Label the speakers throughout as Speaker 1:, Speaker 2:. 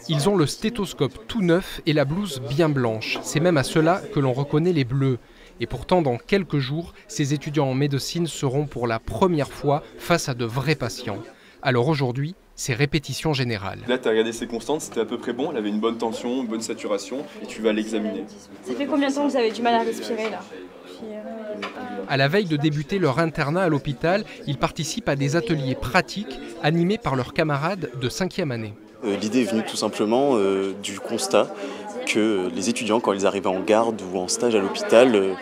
Speaker 1: Ils ont le stéthoscope tout neuf et la blouse bien blanche. C'est même à cela que l'on reconnaît les bleus. Et pourtant, dans quelques jours, ces étudiants en médecine seront pour la première fois face à de vrais patients. Alors aujourd'hui, c'est répétition générale.
Speaker 2: Là, tu as regardé ses constantes, c'était à peu près bon. Elle avait une bonne tension, une bonne saturation, et tu vas l'examiner.
Speaker 3: Ça fait combien de temps que vous avez du mal à respirer là?
Speaker 1: À la veille de débuter leur internat à l'hôpital, ils participent à des ateliers pratiques animés par leurs camarades de 5e année.
Speaker 4: L'idée est venue tout simplement du constat que les étudiants, quand ils arrivaient en garde ou en stage à l'hôpital,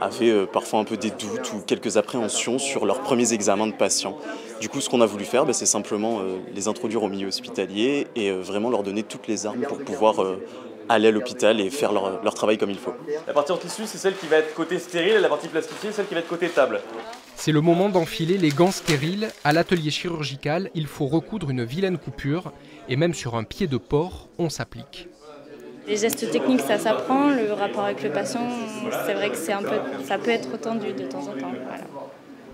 Speaker 4: avaient parfois un peu des doutes ou quelques appréhensions sur leurs premiers examens de patients. Du coup, ce qu'on a voulu faire, c'est simplement les introduire au milieu hospitalier et vraiment leur donner toutes les armes pour pouvoir aller à l'hôpital et faire leur travail comme il faut.
Speaker 5: La partie en tissu, c'est celle qui va être côté stérile, et la partie plastifiée, celle qui va être côté table.
Speaker 1: C'est le moment d'enfiler les gants stériles. À l'atelier chirurgical, il faut recoudre une vilaine coupure et même sur un pied de porc, on s'applique.
Speaker 3: Les gestes techniques, ça s'apprend. Le rapport avec le patient, c'est vrai que ça peut être tendu de temps en temps. Voilà.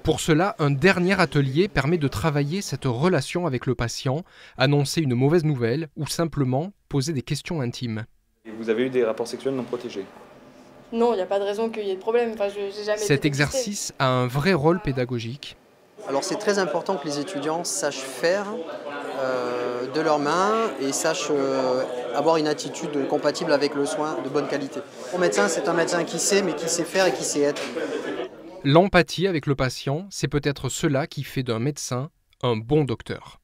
Speaker 1: Pour cela, un dernier atelier permet de travailler cette relation avec le patient, annoncer une mauvaise nouvelle ou simplement poser des questions intimes.
Speaker 5: Et vous avez eu des rapports sexuels non protégés?
Speaker 3: Non, il n'y a pas de raison qu'il y ait de problème.
Speaker 1: Cet exercice a un vrai rôle pédagogique.
Speaker 6: Alors c'est très important que les étudiants sachent faire de leurs mains et sachent avoir une attitude compatible avec le soin de bonne qualité. Mon médecin, c'est un médecin qui sait, mais qui sait faire et qui sait être.
Speaker 1: L'empathie avec le patient, c'est peut-être cela qui fait d'un médecin un bon docteur.